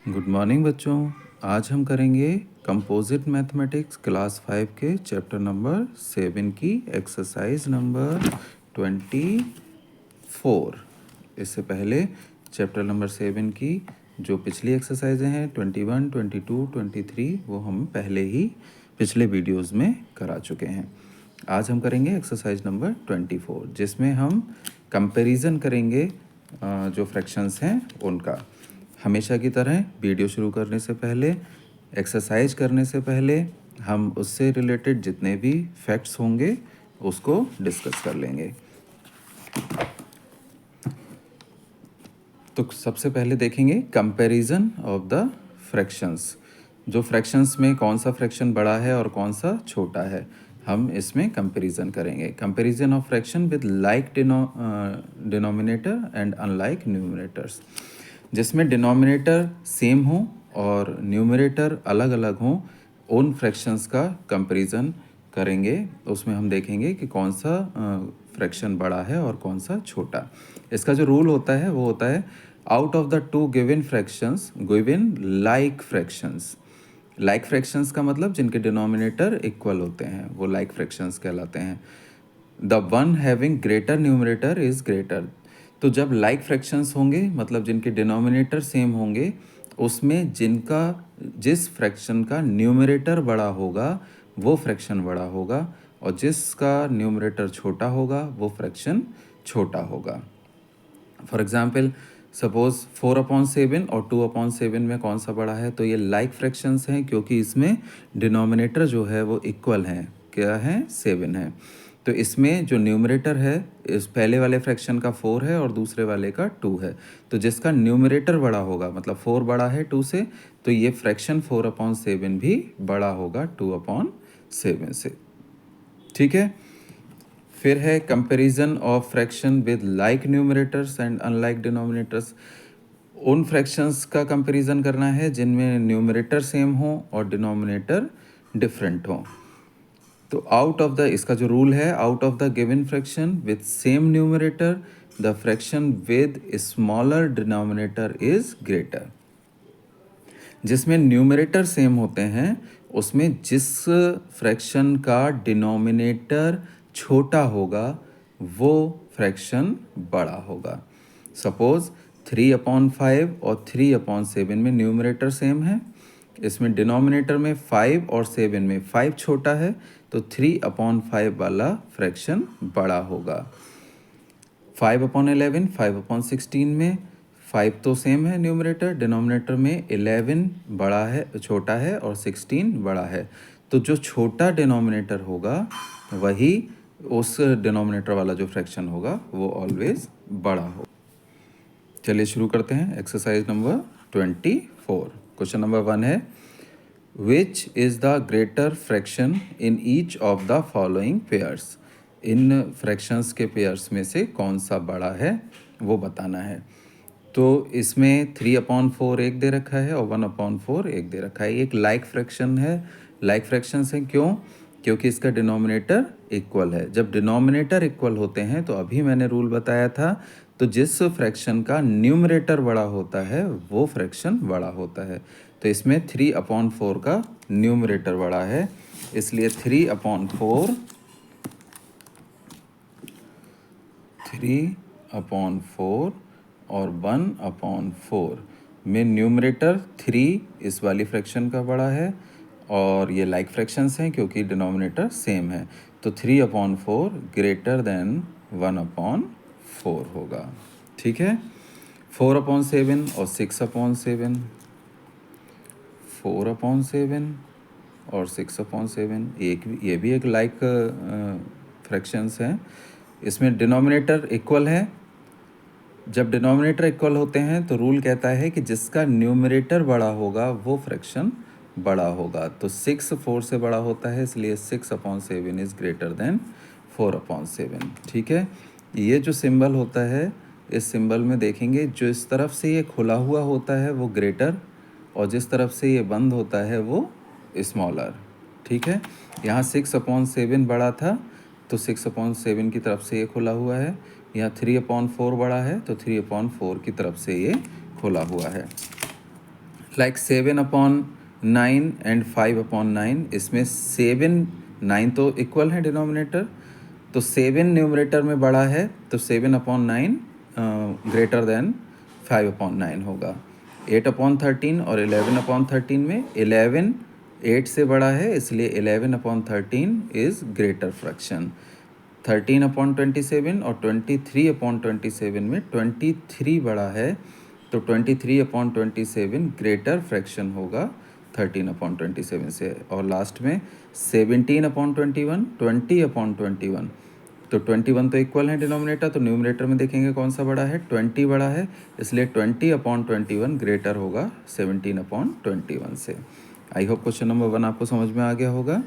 Good morning बच्चों। आज हम करेंगे कंपोजिट मैथमेटिक्स क्लास 5 के चैप्टर नंबर 7 की एक्सरसाइज नंबर 24। इससे पहले चैप्टर नंबर 7 की जो पिछली एक्सरसाइजें हैं 21, 22, 23 वो हम पहले ही पिछले वीडियोस में करा चुके हैं। आज हम करेंगे एक्सरसाइज नंबर 24 जिसमें हम कंपैरिजन करेंगे जो फ्रैक्शंस हैं उनका। हमेशा की तरह वीडियो शुरू करने से पहले, एक्सरसाइज करने से पहले हम उससे रिलेटेड जितने भी फैक्ट्स होंगे उसको डिस्कस कर लेंगे। तो सबसे पहले देखेंगे कंपैरिजन ऑफ द फ्रैक्शंस। जो फ्रैक्शंस में कौन सा फ्रैक्शन बड़ा है और कौन सा छोटा है, हम इसमें कंपैरिजन करेंगे। Comparison of fraction with like denominator and unlike numerators. जिसमें डिनोमिनेटर सेम हो और न्यूमरेटर अलग अलग हों, उन फ्रैक्शंस का कंपैरिजन करेंगे। उसमें हम देखेंगे कि कौन सा फ्रैक्शन बड़ा है और कौन सा छोटा। इसका जो रूल होता है वो होता है out of the two given fractions given like fractions. Like fractions का मतलब जिनके डिनोमिनेटर इक्वल होते हैं वो लाइक फ्रैक्शंस कहलाते हैं। The one having greater numerator is greater. तो जब लाइक फ्रैक्शंस होंगे मतलब जिनके डिनोमिनेटर सेम होंगे, उसमें जिस फ्रैक्शन का न्यूमरेटर बड़ा होगा वो फ्रैक्शन बड़ा होगा और जिसका न्यूमरेटर छोटा होगा वो फ्रैक्शन छोटा होगा। फॉर एग्जाम्पल सपोज 4/7 और 2/7 में कौन सा बड़ा है, तो ये लाइक फ्रैक्शंस हैं क्योंकि इसमें डिनोमिनेटर जो है वो इक्वल हैं। क्या है? 7 है। तो इसमें जो न्यूमरेटर है इस पहले वाले फ्रैक्शन का 4 है और दूसरे वाले का 2 है। तो जिसका न्यूमरेटर बड़ा होगा मतलब 4 बड़ा है 2 से, तो ये फ्रैक्शन 4/7 भी बड़ा होगा 2/7 से। ठीक है। फिर है comparison of fraction with like numerators and unlike denominators. उन फ्रैक्शंस का कंपैरिजन करना है जिनमें न्यूमरेटर सेम हो और डिनोमिनेटर डिफरेंट हो। तो इसका जो रूल है, out of the given fraction with same numerator the fraction with smaller denominator is greater. जिसमें न्यूमरेटर सेम होते हैं उसमें जिस फ्रैक्शन का डिनोमिनेटर छोटा होगा वो फ्रैक्शन बड़ा होगा। सपोज 3/5 और 3/7 में न्यूमरेटर सेम है, इसमें डिनोमिनेटर में 5 और 7 में 5 छोटा है, तो 3/5 वाला फ्रैक्शन बड़ा होगा। 5/11, 5/16 में 5 तो सेम है न्यूमरेटर, डिनोमिनेटर में 11 बड़ा है छोटा है और 16 बड़ा है। तो जो छोटा डिनोमिनेटर होगा वही उस डिनोमिनेटर वाला जो फ्रैक्शन होगा वो ऑलवेज बड़ा हो। चलिए शुरू करते हैं एक्सरसाइज नंबर 24। क्वेश्चन नंबर 1 है which is the greater fraction in each of the following pairs. In fractions के पेयर्स में से कौन सा बड़ा है वो बताना है। तो इसमें 3/4 एक दे रखा है और 1/4 एक दे रखा है। एक लाइक फ्रैक्शन है। लाइक फ्रैक्शंस हैं क्यों? क्योंकि इसका डिनोमिनेटर इक्वल है। जब डिनोमिनेटर इक्वल होते हैं तो अभी मैंने रूल बताया था, तो जिस फ्रैक्शन का न्यूमरेटर बड़ा होता है वो फ्रैक्शन बड़ा होता है। तो इसमें 3/4 का न्यूमरेटर बड़ा है, इसलिए 3/4 और 1/4 में न्यूमरेटर 3 इस वाली फ्रैक्शन का बड़ा है और ये लाइक फ्रैक्शंस हैं क्योंकि डिनोमिनेटर सेम है। तो 3/4 ग्रेटर देन 1/4 होगा। ठीक है। 4/7 और 6/7, 4/7 और 6/7 ये भी एक लाइक फ्रैक्शंस हैं। इसमें डिनोमिनेटर इक्वल है। जब डिनोमिनेटर इक्वल होते हैं तो रूल कहता है कि जिसका न्यूमरेटर बड़ा होगा वो फ्रैक्शन बड़ा होगा। तो 6 4 से बड़ा होता है, इसलिए 6/7 इज़ ग्रेटर देन 4/7। ठीक है। ये जो सिंबल होता है, इस सिंबल में देखेंगे जो इस तरफ से ये खुला हुआ होता है वो ग्रेटर और जिस तरफ से ये बंद होता है वो स्मॉलर। ठीक है। यहाँ 6/7 बड़ा था तो 6/7 की तरफ से ये खुला हुआ है। यहाँ 3/4 बड़ा है तो 3/4 की तरफ से ये खुला हुआ है। लाइक 7/9 एंड 5/9, इसमें 7 9 तो इक्वल है डिनोमिनेटर, तो 7 न्यूमरेटर में बड़ा है तो 7/9 ग्रेटर देन 5/9 होगा। 8/13 और 11/13 में 11 8 से बड़ा है, इसलिए 11/13 इज़ ग्रेटर फ्रैक्शन। 13/27 और 23/27 में 23 बड़ा है, तो 23/27 ग्रेटर फ्रैक्शन होगा 13/27 से। और लास्ट में 17/21 20/21, तो 21 तो इक्वल है डिनोमिनेटर, तो न्यूमरेटर में देखेंगे कौन सा बड़ा है, 20 बड़ा है, इसलिए 20/21 ग्रेटर होगा 17/21 से। आई होप क्वेश्चन नंबर 1 आपको समझ में आ गया होगा।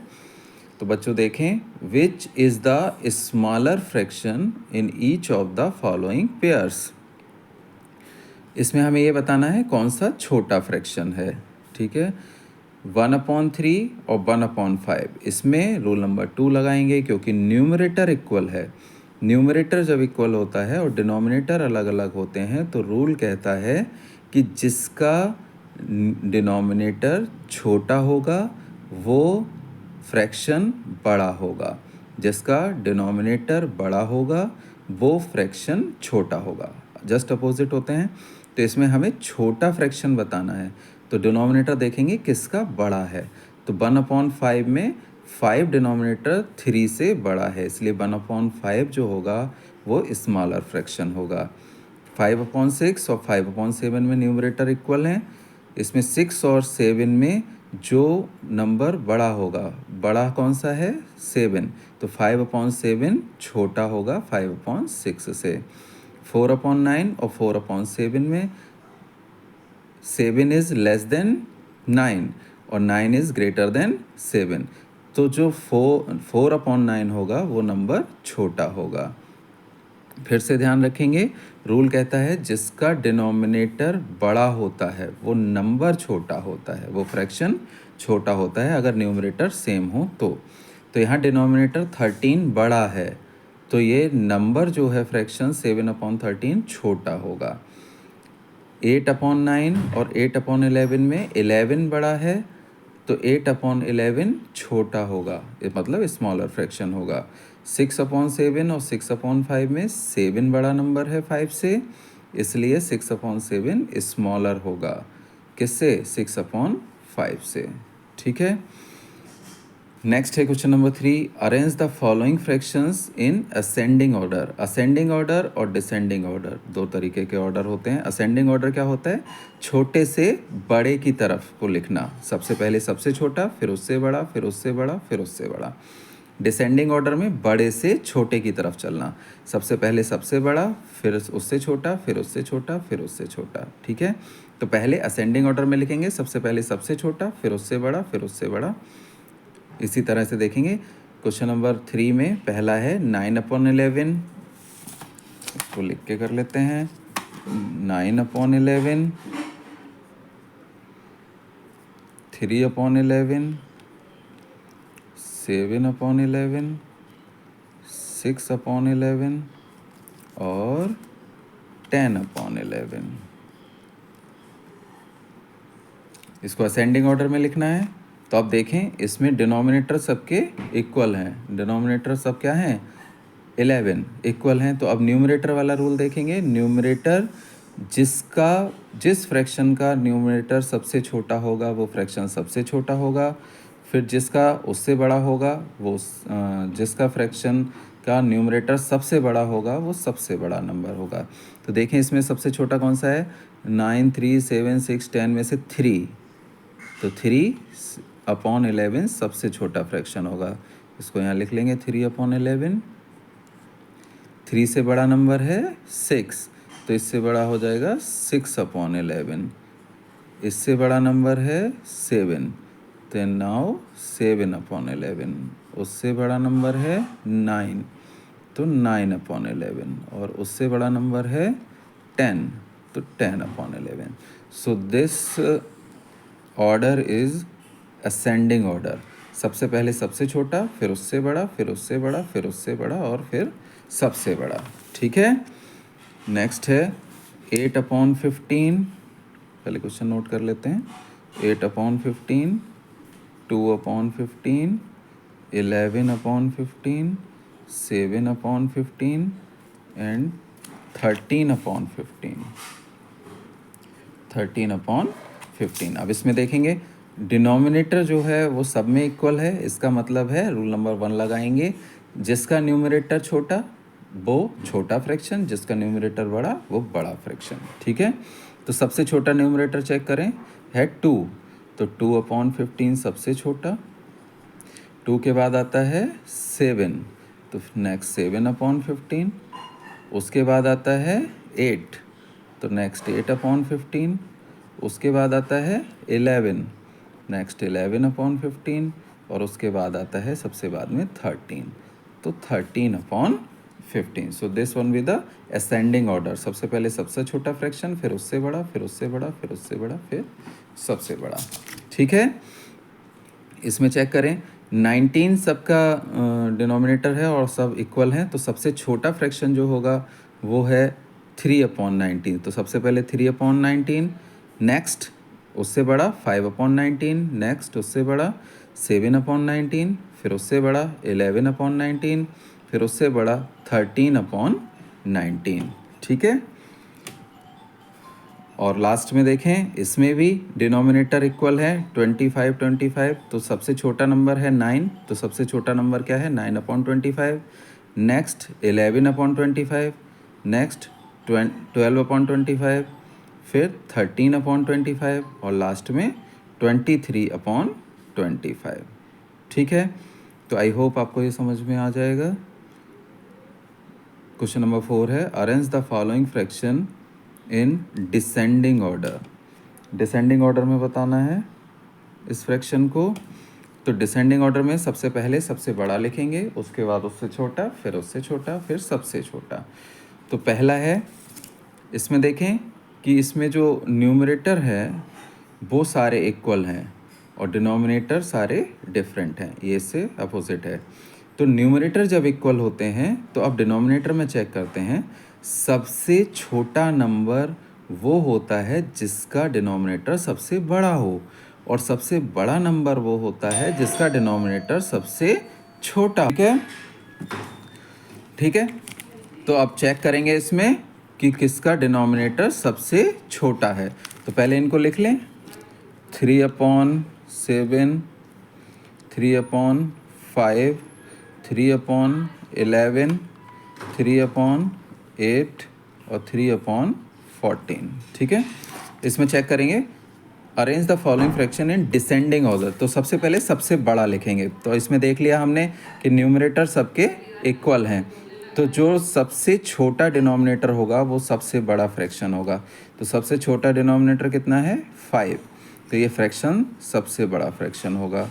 तो बच्चों देखें, which is the smaller fraction in each of the following pairs. इसमें हमें ये बताना है कौन सा छोटा फ्रैक्शन है, ठीक है। 1/3 और 1/5, इसमें रूल नंबर 2 लगाएंगे क्योंकि न्यूमरेटर इक्वल है। न्यूमरेटर जब इक्वल होता है और डिनोमिनेटर अलग अलग होते हैं तो रूल कहता है कि जिसका डिनोमिनेटर छोटा होगा वो फ्रैक्शन बड़ा होगा, जिसका डिनोमिनेटर बड़ा होगा वो फ्रैक्शन छोटा होगा, जस्ट अपोजिट होते हैं। तो इसमें हमें छोटा फ्रैक्शन बताना है, तो डिनोमिनेटर देखेंगे किसका बड़ा है, तो 1/5 में 5 डिनोमिनेटर 3 से बड़ा है, इसलिए 1/5 जो होगा वो स्मॉलर फ्रैक्शन होगा। 5/6 और 5/7 में न्यूमरेटर इक्वल हैं, इसमें 6 और 7 में जो नंबर बड़ा होगा, बड़ा कौन सा है 7, तो 5/7 छोटा होगा 5/6 से। 4/9 और 4/7 में 7 इज़ लेस देन 9 और 9 इज़ ग्रेटर देन 7, तो जो 4/9 होगा वो नंबर छोटा होगा। फिर से ध्यान रखेंगे, रूल कहता है जिसका डिनोमिनेटर बड़ा होता है वो नंबर छोटा होता है, वो फ्रैक्शन छोटा होता है अगर न्यूमरेटर सेम हो तो यहाँ डिनोमिनेटर 13 बड़ा है तो ये नंबर जो है फ्रैक्शन 7/13 छोटा होगा। 8/9 और 8/11 में 11 बड़ा है तो 8/11 छोटा होगा, ये मतलब स्मॉलर फ्रैक्शन होगा। 6/7 और 6/5 में 7 बड़ा नंबर है 5 से, इसलिए 6/7 स्मॉलर होगा किससे, 6/5 से, ठीक है। नेक्स्ट है question number 3, arrange the following fractions in ascending order. Ascending order और डिसेंडिंग ऑर्डर दो तरीके के ऑर्डर होते हैं। असेंडिंग ऑर्डर क्या होता है, छोटे से बड़े की तरफ को लिखना, सबसे पहले सबसे छोटा, फिर उससे बड़ा, फिर उससे बड़ा, फिर उससे बड़ा। डिसेंडिंग ऑर्डर में बड़े से छोटे की तरफ चलना, सबसे पहले सबसे बड़ा, फिर उससे छोटा, फिर उससे छोटा, फिर उससे छोटा, ठीक है। तो पहले असेंडिंग ऑर्डर में लिखेंगे, सबसे पहले सबसे छोटा, फिर उससे बड़ा, फिर उससे बड़ा। इसी तरह से देखेंगे क्वेश्चन नंबर 3 में पहला है 9/11, इसको लिख के कर लेते हैं, 9/11, 3/11, 7/11, 6/11 और 10/11। इसको असेंडिंग ऑर्डर में लिखना है। तो आप देखें इसमें डिनोमिनेटर सबके इक्वल हैं, डिनोमिनेटर सब क्या हैं 11 इक्वल हैं। तो अब न्यूमरेटर वाला रूल देखेंगे, न्यूमरेटर जिस फ्रैक्शन का न्यूमरेटर सबसे छोटा होगा वो फ्रैक्शन सबसे छोटा होगा, फिर जिसका उससे बड़ा होगा वो जिसका फ्रैक्शन का न्यूमरेटर सबसे बड़ा होगा वो सबसे बड़ा नंबर होगा। तो देखें इसमें सबसे छोटा कौन सा है, 9 3 7 6 10 में से 3, तो 3/11 सबसे छोटा फ्रैक्शन होगा, इसको यहाँ लिख लेंगे 3/11। 3 से बड़ा नंबर है 6, तो इससे बड़ा हो जाएगा 6/11। इससे बड़ा नंबर है 7, तो नाउ 7/11। उससे बड़ा नंबर है 9, तो 9/11। और उससे बड़ा नंबर है 10, तो 10/11। So this order is ascending order, सबसे पहले सबसे छोटा, फिर उससे बड़ा, फिर उससे बड़ा, फिर उससे बड़ा और फिर सबसे बड़ा, ठीक है। नेक्स्ट है 8/15, पहले क्वेश्चन नोट कर लेते हैं। 8/15, 2/15, 11/15, 7/15 एंड 13/15। 13/15। अब इसमें देखेंगे डिनोमिनेटर जो है वो सब में इक्वल है, इसका मतलब है रूल नंबर 1 लगाएंगे, जिसका न्यूमरेटर छोटा वो छोटा फ्रैक्शन, जिसका न्यूमरेटर बड़ा वो बड़ा फ्रैक्शन। ठीक है, तो सबसे छोटा न्यूमरेटर चेक करें है 2, तो 2/15 सबसे छोटा। 2 के बाद आता है 7, तो नेक्स्ट 7/15। उसके बाद आता है 8, तो नेक्स्ट 8/15। उसके बाद आता है 11, नेक्स्ट 11/15। और उसके बाद आता है सबसे बाद में 13, तो 13/15। So this one with the ascending order, सबसे पहले सबसे छोटा फ्रैक्शन, फिर उससे बड़ा, फिर उससे बड़ा, फिर उससे बड़ा, फिर सबसे बड़ा। ठीक है, इसमें चेक करें 19 सबका डिनोमिनेटर है और सब इक्वल हैं, तो सबसे छोटा फ्रैक्शन जो होगा वो है 3/19। तो सबसे पहले 3/19, नेक्स्ट उससे बड़ा 5/19, नेक्स्ट उससे बड़ा 7/19, फिर उससे बड़ा 11/19, फिर उससे बड़ा 13/19। ठीक है, और लास्ट में देखें इसमें भी डिनोमिनेटर इक्वल है 25, तो सबसे छोटा नंबर है 9, तो सबसे छोटा नंबर क्या है 9/25। नेक्स्ट 11/25, नेक्स्ट 12/25, फिर 13/25 और लास्ट में 23/25। ठीक है, तो आई होप आपको ये समझ में आ जाएगा। क्वेश्चन नंबर 4 है arrange the following fraction in descending order. Descending order में बताना है इस फ्रैक्शन को, तो डिसेंडिंग ऑर्डर में सबसे पहले सबसे बड़ा लिखेंगे, उसके बाद उससे छोटा, फिर उससे छोटा, फिर सबसे छोटा। तो पहला है, इसमें देखें कि इसमें जो न्यूमरेटर है वो सारे इक्वल हैं और डिनोमिनेटर सारे डिफरेंट हैं, ये इससे अपोजिट है। तो न्यूमरेटर जब इक्वल होते हैं तो अब डिनोमिनेटर में चेक करते हैं, सबसे छोटा नंबर वो होता है जिसका डिनोमिनेटर सबसे बड़ा हो, और सबसे बड़ा नंबर वो होता है जिसका डिनोमिनेटर सबसे छोटा। ठीक है, ठीक है, तो अब चेक करेंगे इसमें कि किसका डिनोमिनेटर सबसे छोटा है। तो पहले इनको लिख लें, 3/7, 3/5, 3/11, 3/8 और 3/14। ठीक है, इसमें चेक करेंगे arrange the following fraction in descending order. तो सबसे पहले सबसे बड़ा लिखेंगे, तो इसमें देख लिया हमने कि न्यूमरेटर सबके इक्वल हैं, तो जो सबसे छोटा डिनोमिनेटर होगा वो सबसे बड़ा फ्रैक्शन होगा। तो सबसे छोटा डिनोमिनेटर कितना है 5, तो ये फ्रैक्शन सबसे बड़ा फ्रैक्शन होगा।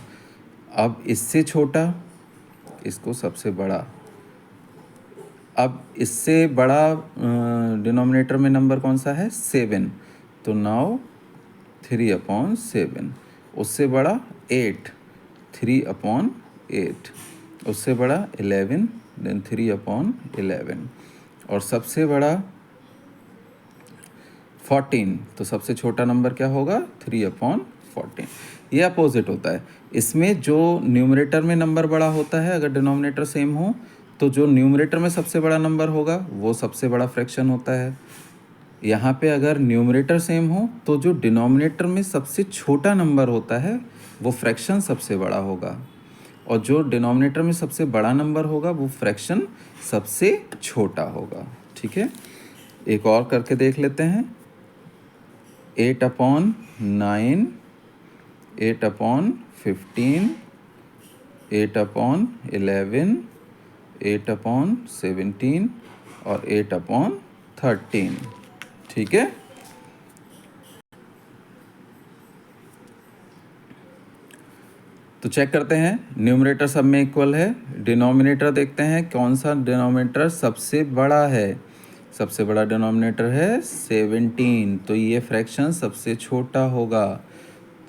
अब इससे छोटा, इसको सबसे बड़ा, अब इससे बड़ा डिनोमिनेटर में नंबर कौन सा है 7, तो नाउ 3/7। उससे बड़ा 8, 3/8। उससे बड़ा 11, देन 3/11। और सबसे बड़ा 14, तो सबसे छोटा नंबर क्या होगा 3/14। ये अपोजिट होता है, इसमें जो न्यूमरेटर में नंबर बड़ा होता है, अगर डिनोमिनेटर सेम हो तो जो न्यूमरेटर में सबसे बड़ा नंबर होगा वो सबसे बड़ा फ्रैक्शन होता है। यहाँ पे अगर न्यूमरेटर सेम हो तो जो डिनोमिनेटर में सबसे छोटा नंबर होता है वो फ्रैक्शन सबसे बड़ा होगा, और जो डिनोमिनेटर में सबसे बड़ा नंबर होगा वो फ्रैक्शन सबसे छोटा होगा। ठीक है, एक और करके देख लेते हैं। 8/9, 8/15, 8/11, 8/17 और 8/13। ठीक है, तो चेक करते हैं, न्यूमरेटर सब में इक्वल है, डिनोमिनेटर देखते हैं कौन सा डिनोमिनेटर सबसे बड़ा है। सबसे बड़ा डिनोमिनेटर है 17, तो ये फ्रैक्शन सबसे छोटा होगा,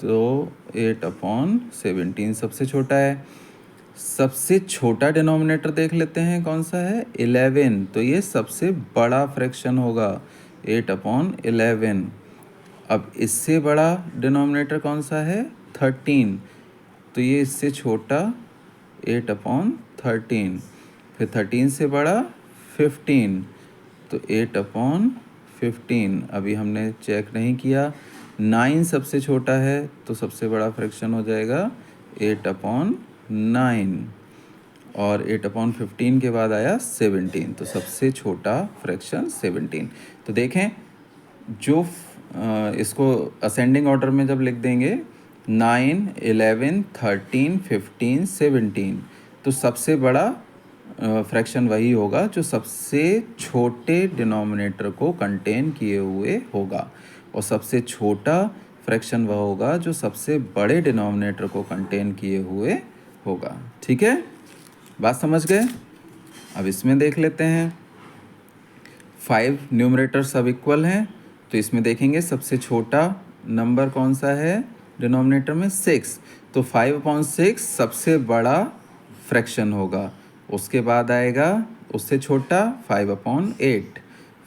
तो 8/17 सबसे छोटा है। सबसे छोटा डिनोमिनेटर देख लेते हैं कौन सा है 11, तो ये सबसे बड़ा फ्रैक्शन होगा 8/11। अब इससे बड़ा डिनोमिनेटर कौन सा है? 13, तो ये इससे छोटा 8/13। फिर 13 से बड़ा 15, तो 8/15। अभी हमने चेक नहीं किया। 9 सबसे छोटा है, तो सबसे बड़ा फ्रैक्शन हो जाएगा 8/9, और 8/15 के बाद आया 17, तो सबसे छोटा फ्रैक्शन 17। तो देखें, जो इसको असेंडिंग ऑर्डर में जब लिख देंगे 9, 11, 13, 15, 17, तो सबसे बड़ा फ्रैक्शन वही होगा जो सबसे छोटे डिनोमिनेटर को कंटेन किए हुए होगा, और सबसे छोटा फ्रैक्शन वह होगा जो सबसे बड़े डिनोमिनेटर को कंटेन किए हुए होगा। ठीक है, बात समझ गए? अब इसमें देख लेते हैं। 5 न्यूमरेटर सब इक्वल हैं, तो इसमें देखेंगे सबसे छोटा नंबर कौन सा है डिनोमिनेटर में? 6, तो 5/6 सबसे बड़ा फ्रैक्शन होगा। उसके बाद आएगा उससे छोटा 5/8,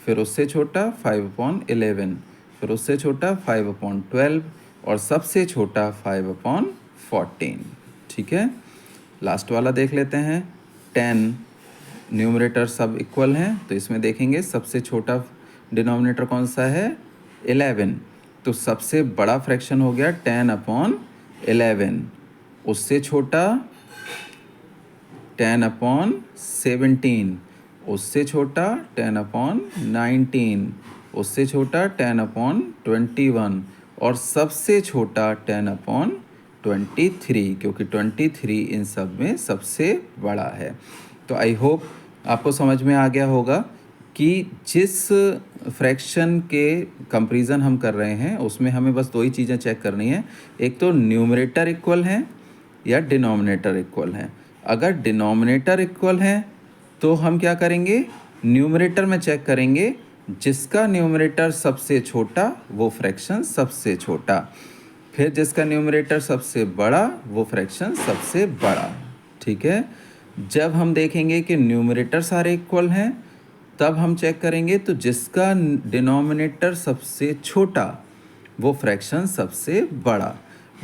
फिर उससे छोटा 5/11, फिर उससे छोटा 5/12, और सबसे छोटा 5/14। ठीक है, लास्ट वाला देख लेते हैं। 10 न्यूमरेटर सब इक्वल हैं, तो इसमें देखेंगे सबसे छोटा डिनोमिनेटर कौन सा है? 11, तो सबसे बड़ा फ्रैक्शन हो गया 10/11। उससे छोटा 10/17, उससे छोटा 10/19, उससे छोटा 10/21, और सबसे छोटा 10/23, क्योंकि 23 इन सब में सबसे बड़ा है। तो आई होप आपको समझ में आ गया होगा कि जिस फ्रैक्शन के कंपैरिजन हम कर रहे हैं उसमें हमें बस 2 ही चीज़ें चेक करनी है, एक तो न्यूमरेटर इक्वल हैं या डिनोमिनेटर इक्वल हैं। अगर डिनोमिनेटर इक्वल हैं तो हम क्या करेंगे? न्यूमरेटर में चेक करेंगे, जिसका न्यूमरेटर सबसे छोटा वो फ्रैक्शन सबसे छोटा, फिर जिसका न्यूमरेटर सबसे बड़ा वो फ्रैक्शन सबसे बड़ा। ठीक है, जब हम देखेंगे कि न्यूमरेटर सारे इक्वल हैं तब हम चेक करेंगे, तो जिसका डिनोमिनेटर सबसे छोटा वो फ्रैक्शन सबसे बड़ा,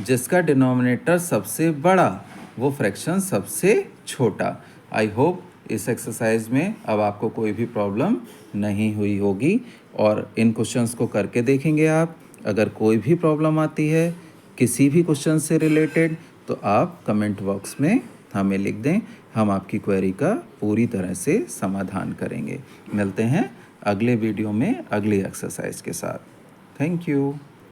जिसका डिनोमिनेटर सबसे बड़ा वो फ्रैक्शन सबसे छोटा। आई होप इस एक्सरसाइज में अब आपको कोई भी प्रॉब्लम नहीं हुई होगी, और इन क्वेश्चंस को करके देखेंगे आप। अगर कोई भी प्रॉब्लम आती है किसी भी क्वेश्चन से रिलेटेड, तो आप कमेंट बॉक्स में हमें लिख दें, हम आपकी क्वेरी का पूरी तरह से समाधान करेंगे। मिलते हैं अगले वीडियो में अगली एक्सरसाइज के साथ। Thank you.